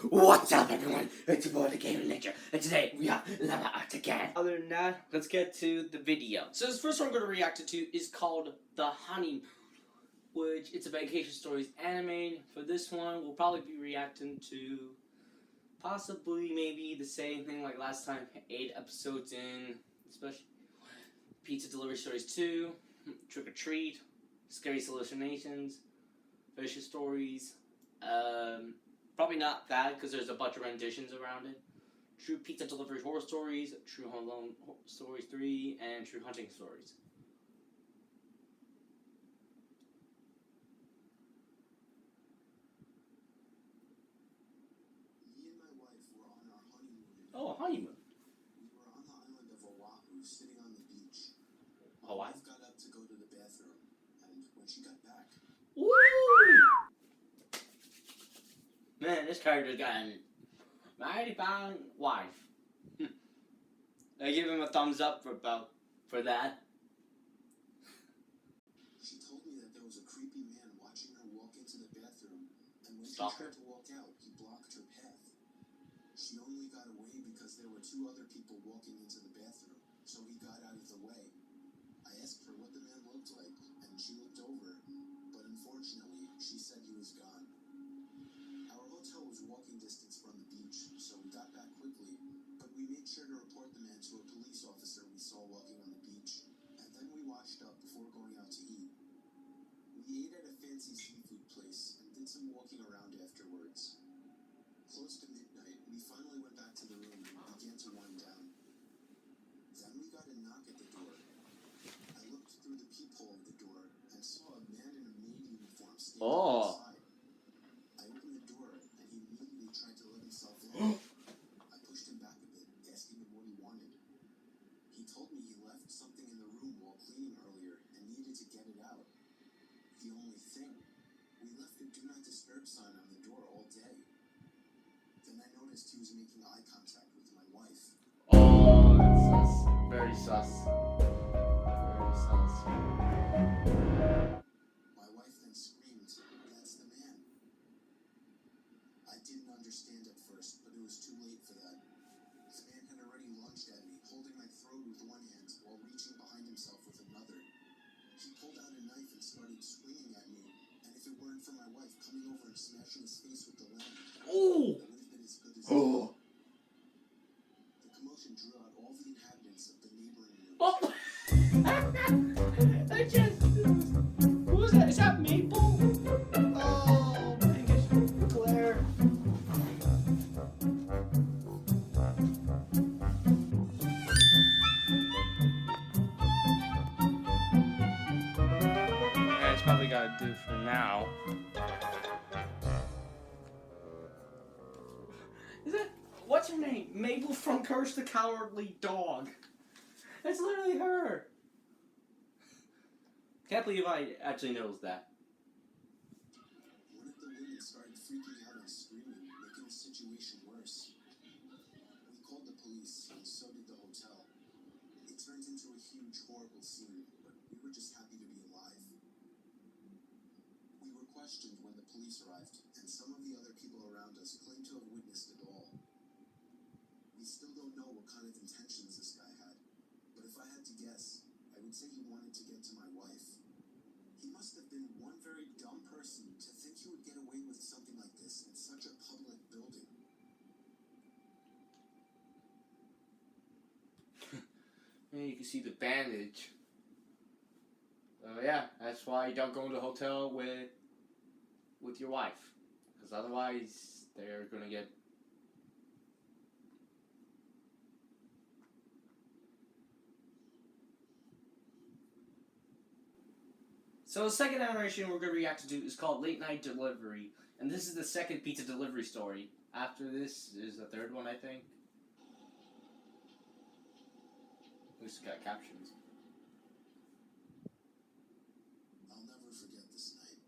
What's up, everyone? It's your boy, the Gaming Ninja, and today we have Level Art again. Other than that, let's get to the video. So this first one I'm going to react to is called The Honeymoon, which it's a Vacation Stories anime. For this one, we'll probably be reacting to possibly maybe the same thing like last time, 8 episodes in, especially Pizza Delivery Stories 2, Trick or Treat, Scary Hallucinations, Vicious Stories, probably not that because there's a bunch of renditions around it. True Pizza Delivery Horror Stories, True Home Alone Stories 3, and True Hunting Stories. Me and my wife were on our honeymoon. Oh, a honeymoon. We were on the island of Oahu, sitting on the beach. My Hawaii? wife got up to go to the bathroom, and when she got back, Woo! Man, this character's got a mighty fine wife. I give him a thumbs up for that. she told me that there was a creepy man watching her walk into the bathroom, and when Stalker? she tried to walk out, he blocked her path. She only got away because there were 2 other people walking into the bathroom, so he got out of the way. I asked her what the man looked like, and she looked over, but unfortunately, she said he was gone. Our hotel was walking distance from the beach, so we got back quickly, but we made sure to report the man to a police officer we saw walking on the beach, and then we washed up before going out to eat. We ate at a fancy seafood place and did some walking around afterwards. Close to midnight, we finally went back to the room and began to wind down. Then we got a knock at the door. I looked through the peephole of the door and saw a man in a maid uniform standing outside. I opened the door and he immediately tried to let himself in. I pushed him back a bit, asking him what he wanted. He told me he left something in the room while cleaning earlier and needed to get it out. The only thing, we left a do not disturb sign on the door all day. Then I noticed he was making eye contact with my wife. Oh, that's sus. Very sus. Very sus. My wife then screamed, "That's the man." I didn't understand at first, but it was too late for that. The man had already lunged at me, holding my throat with one hand while reaching behind himself with another. He pulled out a knife and started swinging at me, and if it weren't for my wife coming over and smashing his face with the lamp, Oh! it would have been as good as Oh. The commotion drew out all the inhabitants of the neighboring room. Oh! I just... Who is that? Is that Maple? Oh, my gosh. Claire. That's probably gotta do for now. Is that... What's her name? Mabel from Curse the Cowardly Dog. That's literally her. Can't believe I actually noticed that. One of the women started freaking out and screaming, making the situation worse. We called the police, and so did the hotel. It turned into a huge, horrible scene, but we were just happy to be alive. We were questioned when the police arrived, and some of the other people around us claimed to have witnessed it all. We still don't know what kind of intentions this guy had, but if I had to guess, I would say he wanted to get to my wife. He must have been one very dumb person to think he would get away with something like this in such a public building. And you can see the bandage. Yeah, that's why you don't go to the hotel with your wife, because otherwise they're gonna get. So the second animation we're going to react to is called Late Night Delivery, and this is the second pizza delivery story. After this is the third one, I think. At least it's got captions. I'll never forget this night.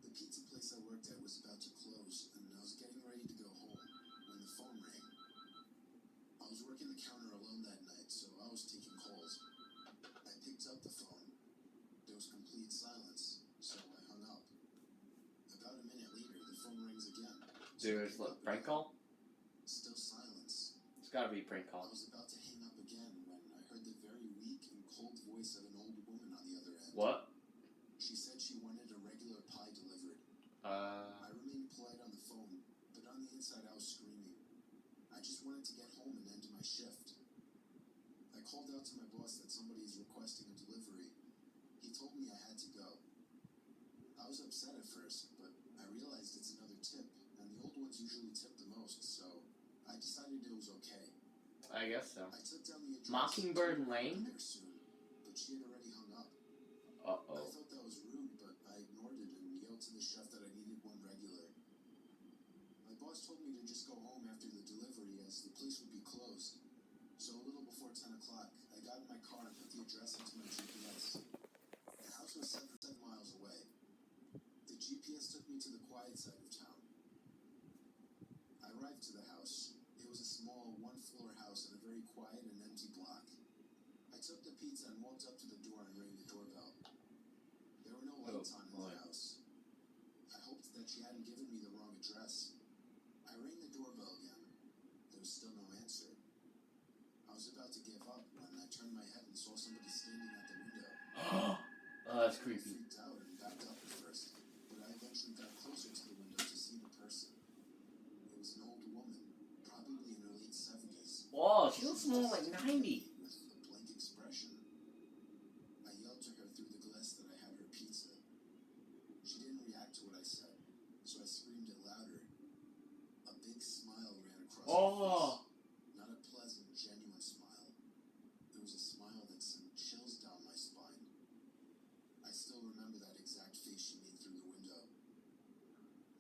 The pizza place I worked at was about to close, and I was getting ready to go home when the phone rang. I was working the counter alone that night, so I was taking calls. I picked up the phone. There was complete silence, so I hung up. About a minute later, the phone rings again. There's what, prank call? Still silence. It's gotta be a prank I call. was about to hang up again when I heard the very weak and cold voice of an old woman on the other end. What? She said she wanted a regular pie delivered. I remained polite on the phone, but on the inside I was screaming. I just wanted to get home and end my shift. I called out to my boss that somebody is requesting a delivery. He told me I had to go. I was upset at first, but I realized it's another tip, and the old ones usually tip the most, so I decided it was okay. I guess so. I took down the address. Mockingbird Lane? There soon, but she had already hung up. Uh-oh. I thought that was rude, but I ignored it and yelled to the chef that I needed one regular. My boss told me to just go home after the delivery as the place would be closed. So a little before 10 o'clock, I got in my car and put the address into my GPS. The house was 7 miles away. The GPS took me to the quiet side of town. I arrived to the house. It was a small, one-floor house in a very quiet and empty block. I took the pizza and walked up to the door and rang the doorbell. There were no lights on in the house. I hoped that she hadn't given me the wrong address. I rang the doorbell again. There was still no answer. I was about to give up when I turned my head and saw somebody standing at the window. Oh, that's I creepy. freaked out and backed up at first, but I eventually got closer to the window to see the person. It was an old woman, probably in her late 70s. Whoa, she looks more like 90. With a blank expression. I yelled to her through the glass that I had her pizza. She didn't react to what I said, so I screamed it louder. A big smile ran across her face. Not a pleasant, genuine smile. It was a smile that sent chills down my spine. I still remember that exact face she made through the window.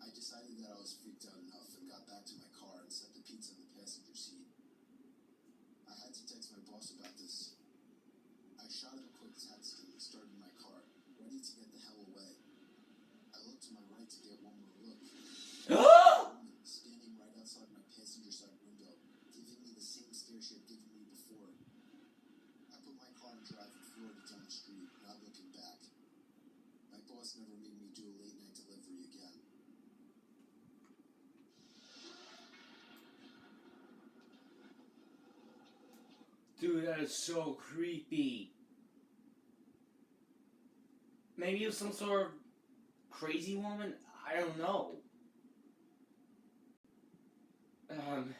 I decided that I was freaked out enough and got back to my car and set the pizza in the passenger seat. I had to text my boss about this. I shot him a quick text and started my car, ready to get the hell away. I looked to my right to get one more look. A woman standing right outside my passenger side window, giving me the same stare she had given me before. I put my car in drive and floored it down the street, not looking back. My boss never made me do a late night delivery again. Dude, that is so creepy. Maybe it was some sort of crazy woman? I don't know.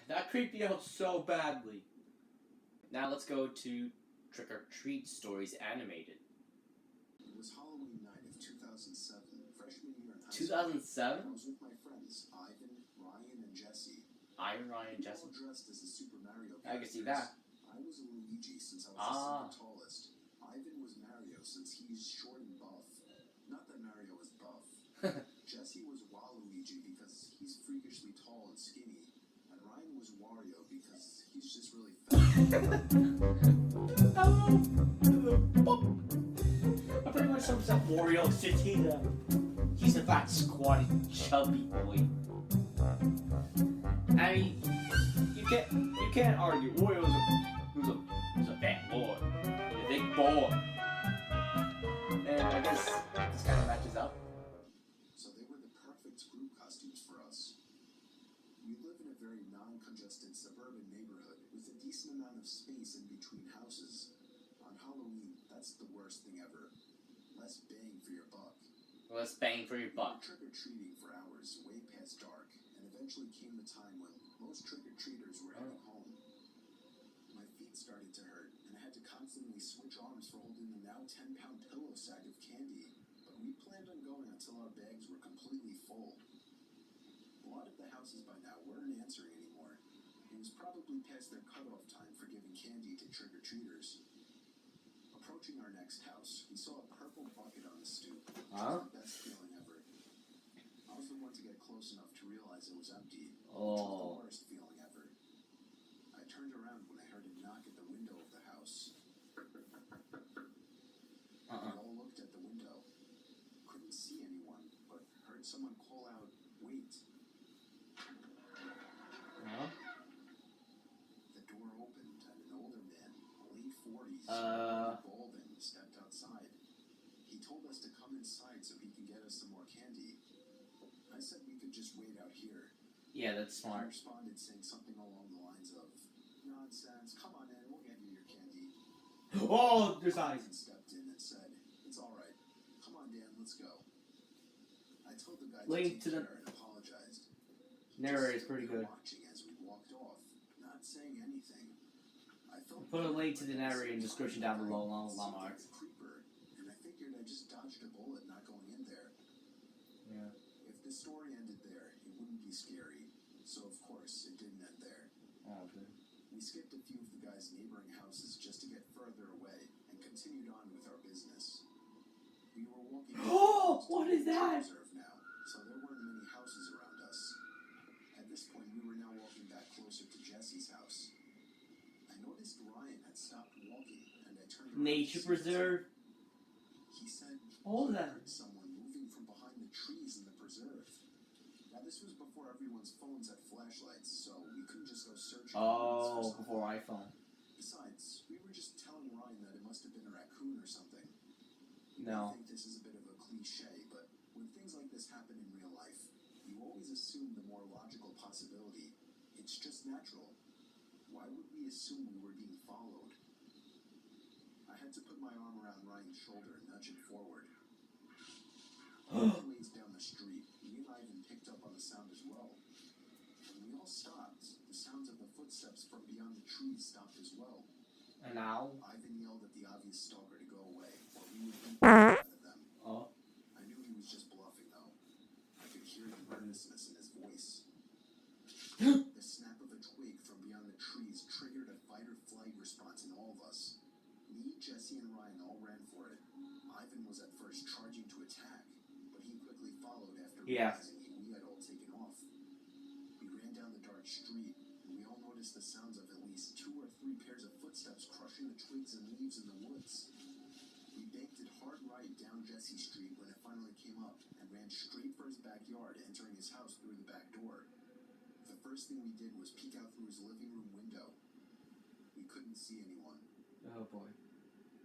That creeped me out so badly. Now let's go to Trick or Treat Stories Animated. It was Halloween night of 2007, freshman year in high school. 2007? I was with my friends, Ivan, Ryan, and Jesse. Iron Ryan We Jesse. all dressed as the Super Mario I can see characters. that. I was a Luigi since I was the second tallest. Ivan was Mario since he's short and buff. Not that Mario is buff. Jesse was Waluigi because he's freakishly tall and skinny. And Ryan was Wario because he's just really fat. I pretty much sums up Wario City. He's a fat, squatty, chubby boy. I mean, you can't argue. Wario is a fat boy, a big boy, and I guess this kind of matches up. So they were the perfect group costumes for us. We live in a very non-congested suburban neighborhood with a decent amount of space in between houses. On Halloween, that's the worst thing ever. Less bang for your buck. Let's bang for your We were buck. trick-or-treating for hours, way past dark, and eventually came the time when most trick-or-treaters were heading home. My feet started to hurt, and I had to constantly switch arms for holding the now 10-pound pillow sack of candy, but we planned on going until our bags were completely full. A lot of the houses by now weren't answering anymore. It was probably past their cutoff time for giving candy to trick-or-treaters. Approaching our next house, we saw a purple bucket on the stoop. Which was the best feeling ever. I was the one to get close enough to realize it was empty. Which was the worst feeling ever. I turned around when I heard a knock at the window of the house. We all looked at the window. Couldn't see anyone, but heard someone call out, "Wait." The door opened and an older man, late 40s, bald and stepped outside. He told us to come inside so he can get us some more candy. I said we could just wait out here. Yeah, that's He smart. responded saying something along the lines of, "Nonsense, come on in, we'll get you your candy." Oh, there's eyes. Ivan stepped in and said, "It's alright. Come on, Dan, let's go." I told the guy Link to to take the- care and apologized. He Narrator just is pretty stood there good. watching as we walked off, not saying anything. I felt Put a bad, link to but the at narrator in same description time, down below the guy along with seemed my like marks. a creeper, and I figured I just dodged a bullet not going in there. Yeah. If the story ended there, it wouldn't be scary. So of course, it didn't end there. Oh, good. We skipped a few of the guys' neighboring houses just to get further away and continued on with our business. We were walking. Oh, what is that? Reserve now, so there weren't many houses around us. At this point, we were now walking back closer to Jesse's house. I noticed Ryan had stopped walking, and I turned around. Nature to see preserve. He said All he that. heard someone moving from behind the trees in the preserve. Now this was before everyone's phones had flashlights, so we couldn't just go searching. Oh, for before something. iPhone. Besides, we were just telling Ryan that it must have been a raccoon or something. I No. think this is a bit of a cliche, but when things like this happen in real life, you always assume the more logical possibility. It's just natural. Why would we assume we were being followed? I had to put my arm around Ryan's shoulder and nudge him forward. Ways down the street, me and Ivan picked up on the sound as well. When we all stopped, the sounds of the footsteps from beyond the trees stopped as well. And now? Ivan yelled at the obvious stalker to go away, or we would beat the shit out of them. Oh. I knew he was just bluffing, though. I could hear the earnestness in his voice. The snap of a twig from beyond the trees triggered a fight-or-flight response in all of us. Me, Jesse, and Ryan all ran for it. Ivan was at first charging to attack, but he quickly followed after realizing we had all taken off. We ran down the dark street, and we all noticed the sounds of at least 2 or 3 pairs of footsteps crushing the twigs and leaves in the woods. We banked it hard right down Jesse Street when it finally came up, and ran straight for his backyard, entering his house through the back door. The first thing we did was peek out through his living room window. We couldn't see anyone. Oh boy.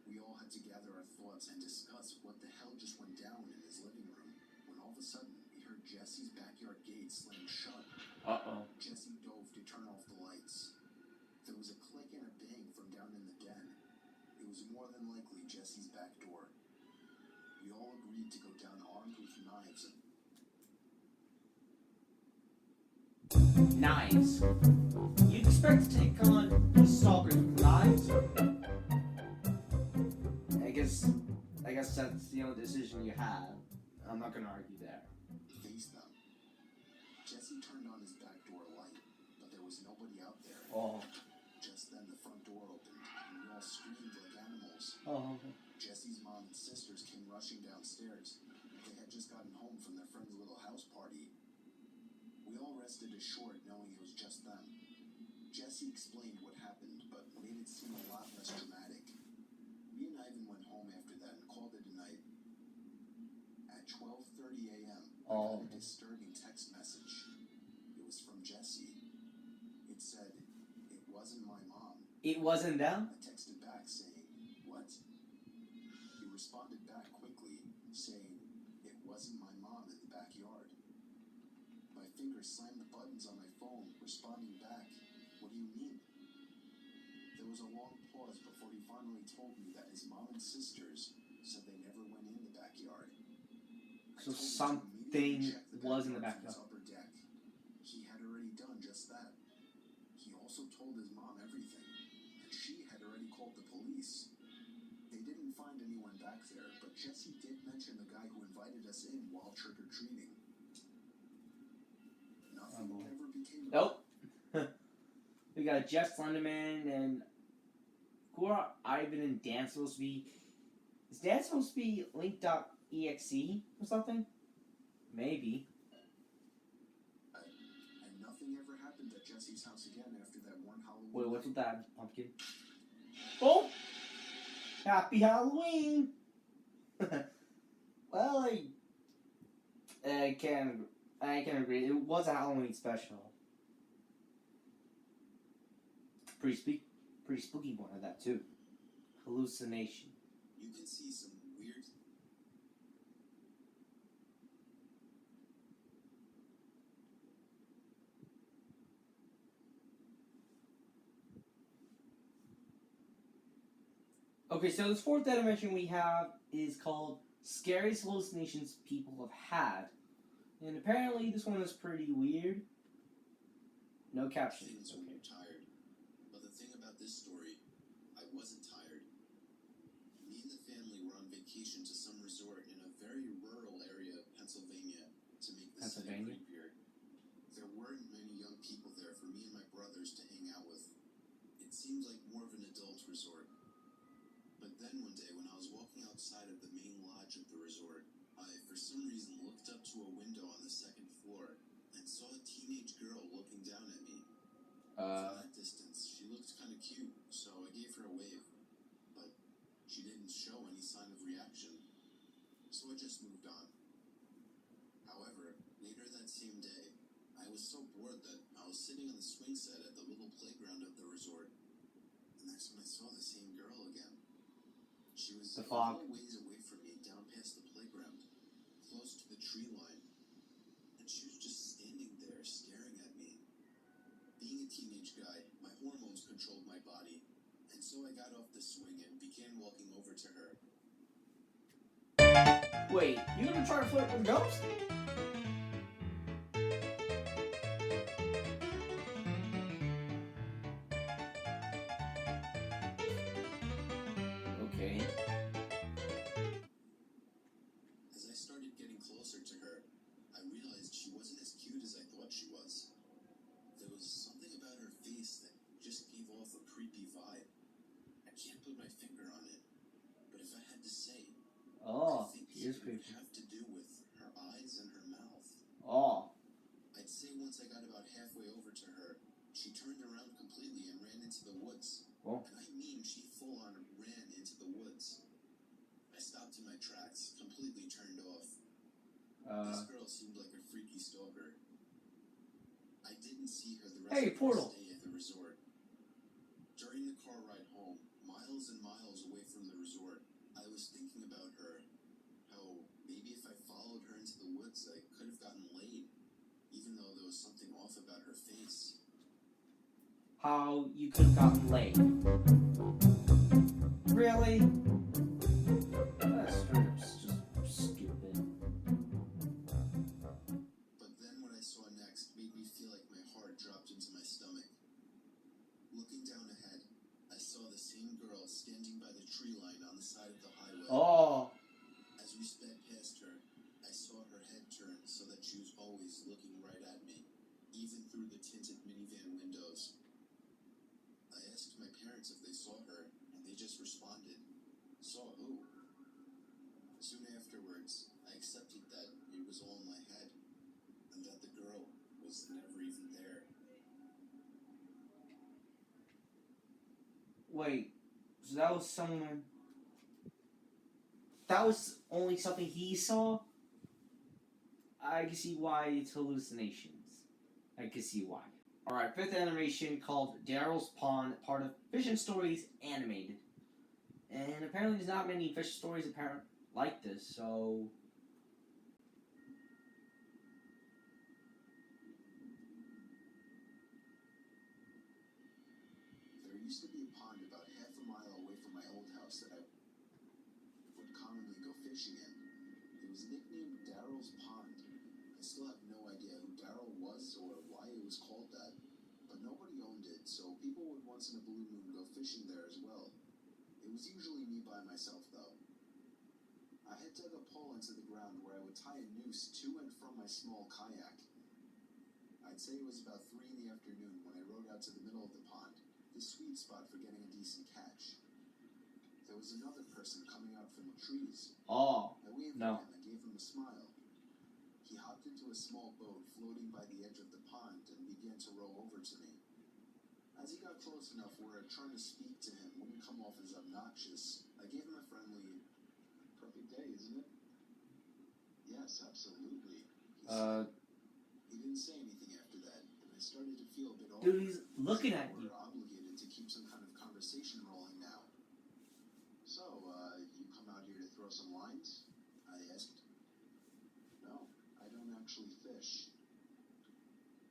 We all had to gather our thoughts and discuss what the hell just went down in his living room, when all of a sudden we heard Jesse's backyard gate slam shut. Uh-oh. Jesse dove to turn off the lights. There was a click and a bang from down in the den. It was more than likely Jesse's back door. We all agreed to go down armed with knives and Knives. You'd expect to take on these stalkers with knives? I guess that's the only decision you have. I'm not gonna argue there. face them. Jesse turned on his back door light, but there was nobody out there. Oh. Just then the front door opened, and we all screamed like animals. Oh. Jesse's mom and sisters came rushing downstairs. They had just gotten home from their friend's little house party. We all rested assured knowing it was just them. Jesse explained what happened, but made it seem a lot less dramatic. Me and Ivan went home after that and called it a night. At 12:30 a.m., I got a disturbing text message. It was from Jesse. It said, "It wasn't my mom." It wasn't them? I texted back saying, "What?" He responded back quickly, saying, "It wasn't my mom in the backyard." My fingers slammed the buttons on my phone, responding back, "What do you mean?" There was a long pause before he finally told me that his mom and sisters said they never went in the backyard. I So told him to something immediately check was in the backyard backyard. from his upper deck. He had already done just that. He also told his mom everything, and she had already called the police. They didn't find anyone back there, but Jesse did mention the guy who invited us in while trick-or-treating. Nothing ever became of Nope. We got Jeff Slenderman and who are Ivan and Dan supposed to be? Is Dan supposed to be Link.exe or something? Maybe. And nothing ever happened at Jesse's house again after that one Halloween. Wait, what's night. with that pumpkin? Oh! Happy Halloween! Well, I can agree. It was a Halloween special. Pretty spooky one of that too. Hallucination. You can see some weird. Okay, so this fourth animation we have is called Scariest Hallucinations People Have Had. And apparently this one is pretty weird. No captions. Things when you're tired. But the thing about this story, I wasn't tired. Me and the family were on vacation to some resort in a very rural area of Pennsylvania to make the setting Pennsylvania? creepier. There weren't many young people there for me and my brothers to hang out with. It seemed like more of an adult resort. But then one day when I was walking outside of the main lodge of the resort, I for some reason looked up to a window on the second floor and saw a teenage girl looking down at me. From that distance, she looked kind of cute, so I gave her a wave. But she didn't show any sign of reaction, so I just moved on. However, later that same day, I was so bored that I was sitting on the swing set at the little playground of the resort, and that's when I saw the same girl again. She was The a fog. little ways away from me, down past the playground, close to the tree line, and she was just standing there staring at me. Being a teenage guy, my hormones controlled my body, and so I got off the swing and began walking over to her. Wait, you gonna try to flirt with a ghost? Okay. As I started getting closer to her, I realized she wasn't as cute as I thought she was. There was something about her face that just gave off a creepy vibe. I can't put my finger on it, but if I had to say, Oh, I think she is it would creepy. have to do with her eyes and her mouth. Oh. I'd say once I got about halfway over to her, she turned around completely and ran into the woods. Oh. And I mean she full on ran into the woods. I stopped in my tracks, completely turned off. This girl seemed like a freaky stalker. I didn't see her the rest of Portal. the stay at the resort. During the car ride home, miles and miles away from the resort, I was thinking about her. How maybe if I followed her into the woods, I could have gotten laid, even though there was something off about her face. How you could have gotten laid. Really? That's just stupid. But then what I saw next made me feel like my heart dropped into my stomach. Looking down ahead, I saw the same girl standing by the tree line on the side of the highway. Oh. As we sped past her, I saw her head turn so that she was always looking right at me, even through the tinted minivan windows. I asked my parents if they saw her, and they just responded, "Saw who?" Soon afterwards, I accepted that it was all in my head, and that the girl was never even there. Wait. So that was someone. That was only something he saw? I can see why it's hallucinations. I can see why. Alright, fifth animation called Daryl's Pond, part of Fish and Stories Animated. And apparently there's not many fish stories like this, so... There used to be a pond about half a mile away from my old house that I would commonly go fishing in. It was nicknamed Daryl's Pond. I still have no idea who Daryl was or why it was called that, but nobody owned it, so people would once in a blue moon go fishing there as well. It was usually me by myself, though. I had dug a pole into the ground where I would tie a noose to and from my small kayak. I'd say it was about 3 in the afternoon when I rowed out to the middle of the pond, the sweet spot for getting a decent catch. There was another person coming out from the trees. Oh. I waved No. at him and gave him a smile. He hopped into a small boat floating by the edge of the pond and began to row over to me. As he got close enough where trying to speak to him wouldn't come off as obnoxious, I gave him a friendly, "Perfect day, isn't it?" "Yes, absolutely," he said. He didn't say anything after that, and I started to feel a bit awkward. Dude, he's looking at you. We're obligated to keep some kind of conversation rolling now. "So, you come out here to throw some lines?" I asked. "No, I don't actually fish."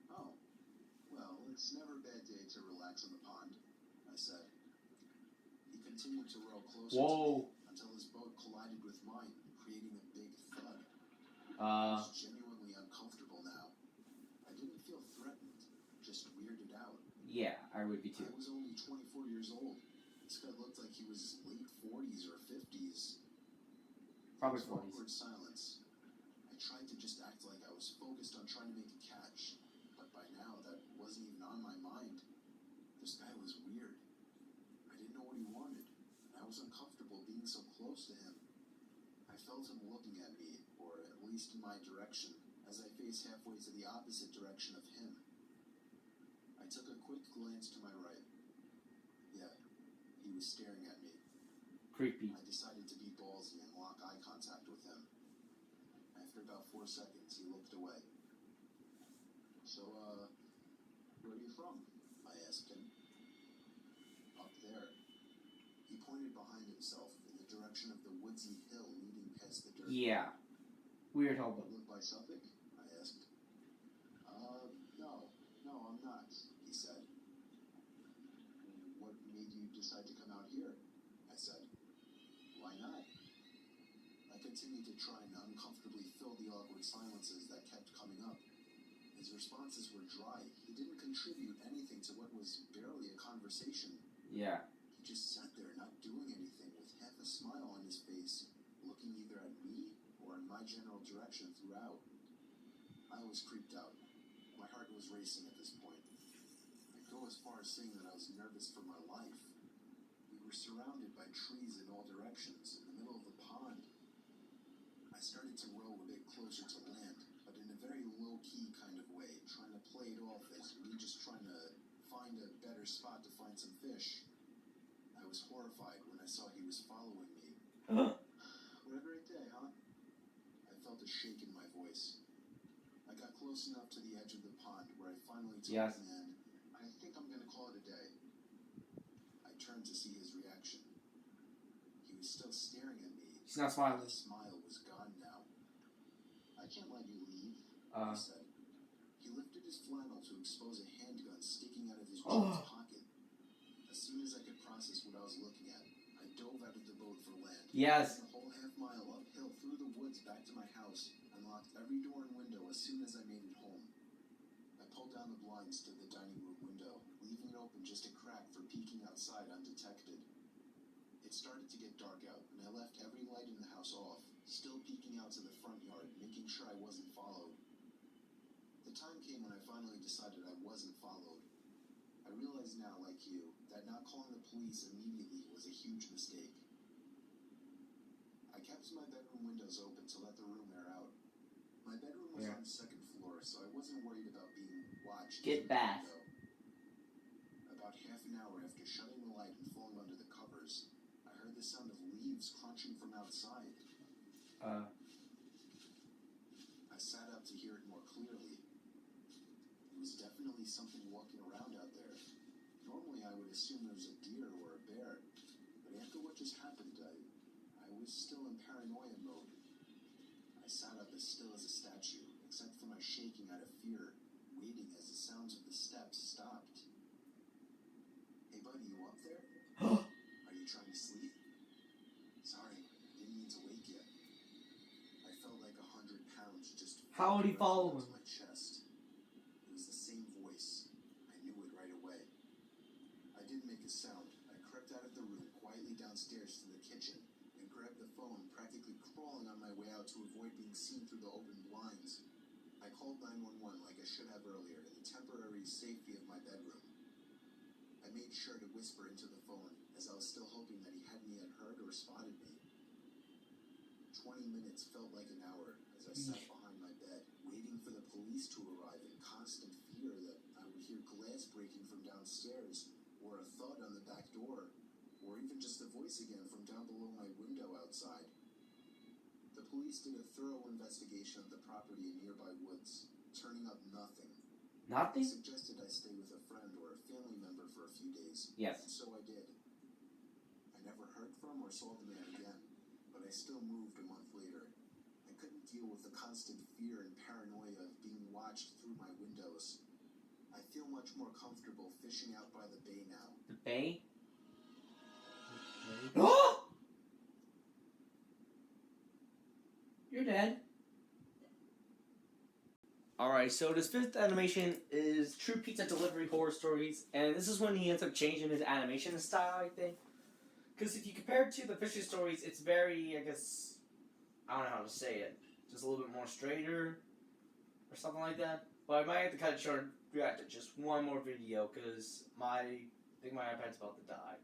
"Oh, well, it's never a bad day to relax on the pond," I said. He continued to row closer to Whoa. me until his boat collided with mine, creating a big thud. I Uh, was genuinely uncomfortable now. I didn't feel threatened, just weirded out. yeah, I would be too. I was only 24 years old. This guy looked like he was late 40s or 50s. Probably There was 40s. awkward silence. I tried to just act like I was focused on trying to make a catch, but by now that wasn't even on my mind. This guy was weird. I didn't know what he wanted, and I was uncomfortable being so close to him. I felt him looking at me, or at least in my direction, as I faced halfway to the opposite direction of him. I took a quick glance to my right. Yeah, he was staring at me. Creepy. I decided to be ballsy and lock eye contact with him. After about 4 seconds, he looked away. So, where are you from? I asked him. Up there. He pointed behind himself in the direction of the woodsy hill leading past the dirt. Yeah. Weird hobo. You live by Suffolk? I asked. No, I'm not, he said. What made you decide to come out here? I said. Why not? I continued to try and uncomfortably fill the awkward silences that kept coming up. His responses were dry. He didn't contribute anything to what was barely a conversation. Yeah. He just sat there not doing anything with half a smile on his face, looking either at me or in my general direction throughout. I was creeped out. My heart was racing at this point. I'd go as far as saying that I was nervous for my life. We were surrounded by trees in all directions in the middle of the pond. I started to row a bit closer to land, but in a very low-key kind of way, trying to play it off as me just trying to find a better spot to find some fish. I was horrified when I saw he was following me. What a great day, huh? I felt a shake in my voice. I got close enough to the edge of the pond where I finally told Yes. the man, I think I'm going to call it a day. I turned to see his reaction. He was still staring at me. He's not smiling. The smile was gone now. I can't let you leave, he Uh, said. He lifted his flannel to expose a handgun sticking out of his Oh. jeans pocket. As soon as I could process what I was looking at, I dove out of the boat for land. yes. Ran a whole half-mile uphill through the woods back to my house and locked every door and window as soon as I made it home. I pulled down the blinds to the dining room window, leaving it open just a crack for peeking outside undetected. It started to get dark out, and I left every light in the house off, still peeking out to the front yard, making sure I wasn't followed. The time came when I finally decided I wasn't followed. I realize now, like you, that not calling the police immediately was a huge mistake. I kept my bedroom windows open to let the room air out. My bedroom was Yeah. on the second floor, so I wasn't worried about being watched. Get through the back. window. About half an hour after shutting the light and falling under the covers, I heard the sound of leaves crunching from outside. I sat up to hear it more clearly. It was definitely something walking around out there. Normally I would assume there was a deer or a bear, but after what just happened, I was still in paranoia mode. I sat up as still as a statue, except for my shaking out of fear, waiting as the sounds of the steps stopped. Hey buddy, you up there? Are you trying to sleep? Sorry, I didn't mean to wake you. I felt like 100 pounds just How would he follow into him? my chest. It was the same voice. I knew it right away. I didn't make a sound. I crept out of the room, quietly downstairs to the kitchen, and grabbed the phone, practically crawling on my way out to avoid being seen through the open blinds. I called 911 like I should have earlier, in the temporary safety of my bedroom. I made sure to whisper into the phone, as I was still hoping that he hadn't yet heard or spotted me. 20 minutes felt like an hour as I sat behind my bed, waiting for the police to arrive in constant fear that I would hear glass breaking from downstairs, or a thud on the back door, or even just a voice again from down below my window outside. The police did a thorough investigation of the property in nearby woods, turning up nothing. They Nothing? suggested I stay with a friend or a family member for a few days. Yes. And so I did. I never heard from or saw the man again, but I still moved a month later. I couldn't deal with the constant fear and paranoia of being watched through my windows. I feel much more comfortable fishing out by the bay now. The bay? Anyway, so this fifth animation is True Pizza Delivery Horror Stories, and this is when he ends up changing his animation style, I think. Because if you compare it to the Fisher stories, it's very, I guess, I don't know how to say it, just a little bit more straighter, or something like that. But I might have to cut it short and react to just one more video, because I think my iPad's about to die.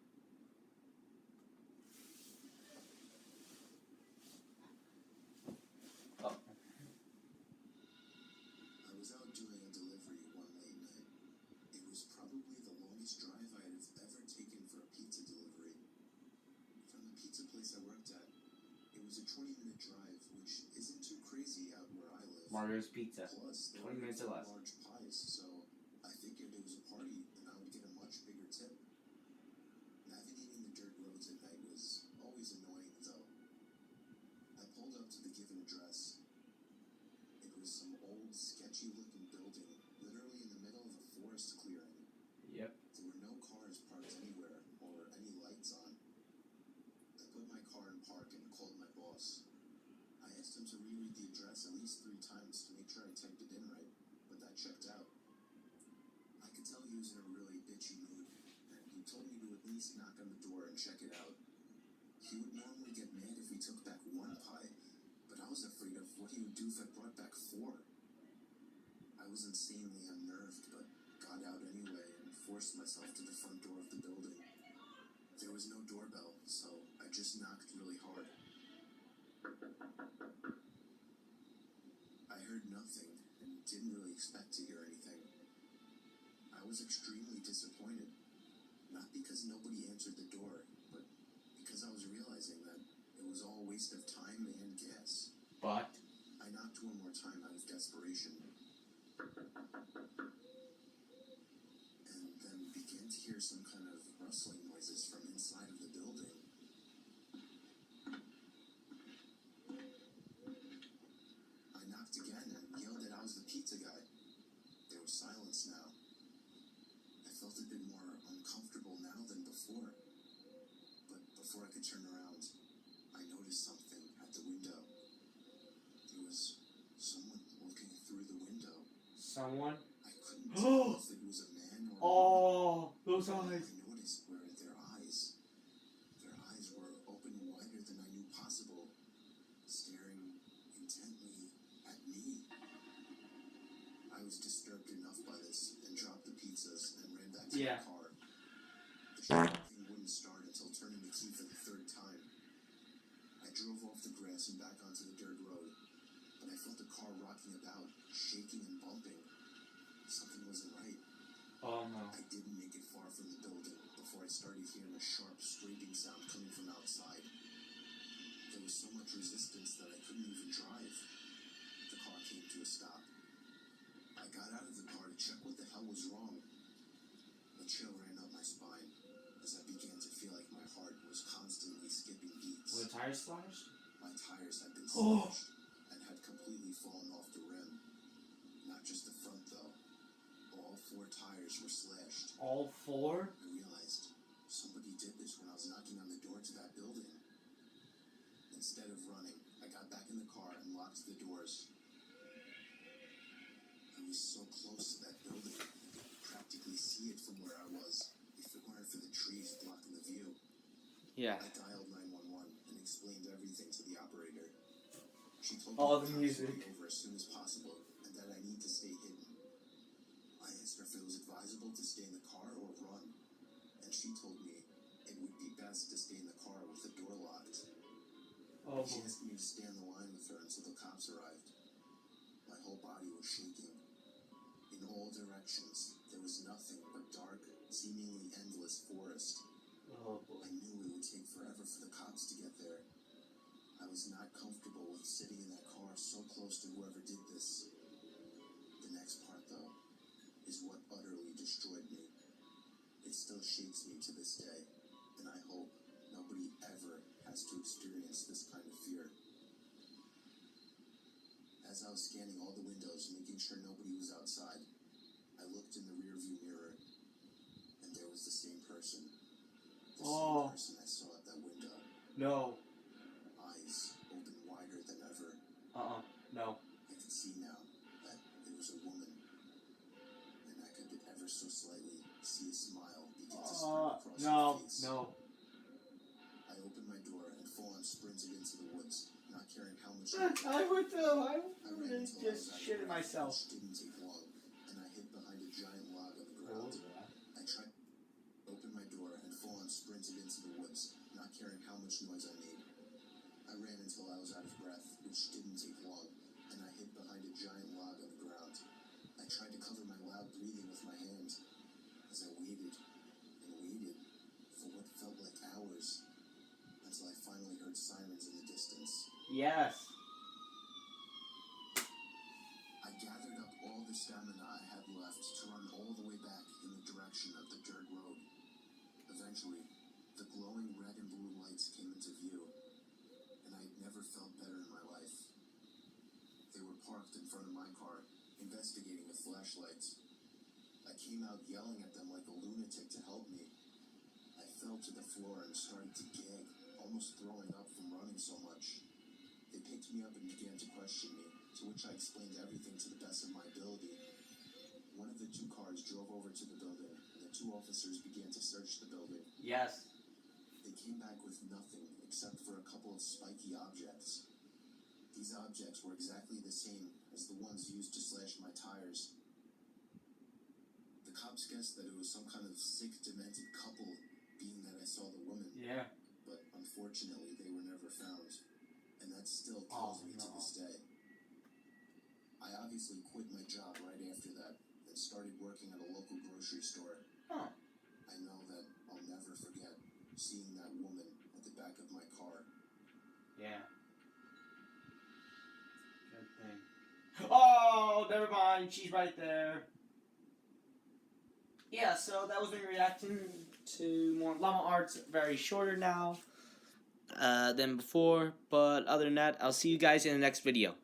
I was out doing a delivery one late night. It was probably the longest drive I had ever taken for a pizza delivery. From the pizza place I worked at, it was a 20-minute drive, which isn't too crazy out where I live. Mario's Pizza. Plus, there 20 minutes or were less. large pies, so I figured it was a party and I would get a much bigger tip. Navigating the dirt roads at night was always annoying, though. I pulled up to the given address. It was some old, sketchy-looking building, literally in the middle of a forest clearing. Yep. There were no cars parked anywhere, or any lights on. I put my car in park and called my boss. I asked him to reread the address at least 3 times to make sure I typed it in right, but that checked out. I could tell he was in a really bitchy mood, and he told me to at least knock on the door and check it out. He would normally get mad if we took back 1 pie, but I was afraid of what he would do if I brought back 4. I was insanely unnerved, but got out anyway and forced myself to the front door of the building. There was no doorbell, so I just knocked really hard. I heard nothing and didn't really expect to hear anything. I was extremely disappointed, not because nobody answered the door, but because I was realizing that it was all a waste of time and gas. But I knocked 1 more time out of desperation. And then began to hear some kind of rustling noises from inside of the building. I knocked again and yelled that I was the pizza guy. There was silence now. I felt a bit more uncomfortable now than before. But before I could turn around, I noticed something at the window. There was someone looking through the window. someone. I couldn't tell if it was a man or a woman. Oh, those All eyes. I noticed were their eyes. Their eyes were open wider than I knew possible, staring intently at me. I was disturbed enough by this and dropped the pizzas and ran back to Yeah. the car. The shocking thing wouldn't start until turning the key for the 3rd time. I drove off the grass and back onto the dirt road, but I felt the car rocking about, shaking and bumping. Something wasn't right. Oh no. I didn't make it far from the building before I started hearing a sharp scraping sound coming from outside. There was so much resistance that I couldn't even drive. The car came to a stop. I got out of the car to check what the hell was wrong. A chill ran up my spine as I began to feel like my heart was constantly skipping beats. Were the tires slashed? My tires had been Oh. slashed and had completely fallen off the rim. Not just the front, though. All 4 tires were slashed. All 4? I realized somebody did this when I was knocking on the door to that building. Instead of running, I got back in the car and locked the doors. I was so close to that building, I could practically see it from where I was, if it weren't for the trees blocking the view. Yeah. I dialed 911 and explained everything to the operator. She told All me the the music. would be over as soon as possible and that I need to stay hidden. I asked her if it was advisable to stay in the car or run, and she told me it would be best to stay in the car with the door locked. Oh She boy. asked me to stay on the line with her until the cops arrived. My whole body was shaking. In all directions, there was nothing but dark, seemingly endless forest. Oh boy. I knew it would take forever for the cops to get there. I was not comfortable with sitting in that car so close to whoever did this. The next part, though, is what utterly destroyed me. It still shakes me to this day, and I hope nobody ever has to experience this kind of fear. As I was scanning all the windows, making sure nobody was outside, I looked in the rearview mirror, and there was the same person. The Oh. same person I saw at that window. No. Eyes open wider than ever. No. I could see now that it was a woman across No, her face. no. I opened my door and full-on sprinted into the woods, not caring how much I would too. I I ran would until I was just out of shitted breath, myself. which didn't take long, and I hid behind a giant log on the ground. I tried to open my door and full-on sprinted into the woods, not caring how much noise I made. I ran until I was out of breath, which didn't take long, and I hid behind a giant log on the ground. I tried to cover my loud breathing with my hands as I waited and waited for what felt like hours until I finally heard sirens in the distance. Yes. I gathered up all the stamina I had left to run all the way back in the direction of the dirt road. Eventually, the glowing red and blue lights came into view, and I had never felt better in my life. They were parked in front of my car, investigating with flashlights. I came out yelling at them like a lunatic to help me. I fell to the floor and started to gag, almost throwing up from running so much. They picked me up and began to question me, to which I explained everything to the best of my ability. One of the two cars drove over to the building, and the two officers began to search the building. Yes. They came back with nothing except for a couple of spiky objects. These objects were exactly the same as the ones used to slash my tires. The cops guessed that it was some kind of sick, demented couple, being that I saw the woman, Yeah. but unfortunately they were never found. And that still kills me to this day. I obviously quit my job right after that and started working at a local grocery store. Huh. I know that I'll never forget seeing that woman at the back of my car. Yeah. Good thing. Oh, never mind. She's right there. Yeah, so that was me reacting to more Llama Arts. Very shorter now than before. But other than that, I'll see you guys in the next video.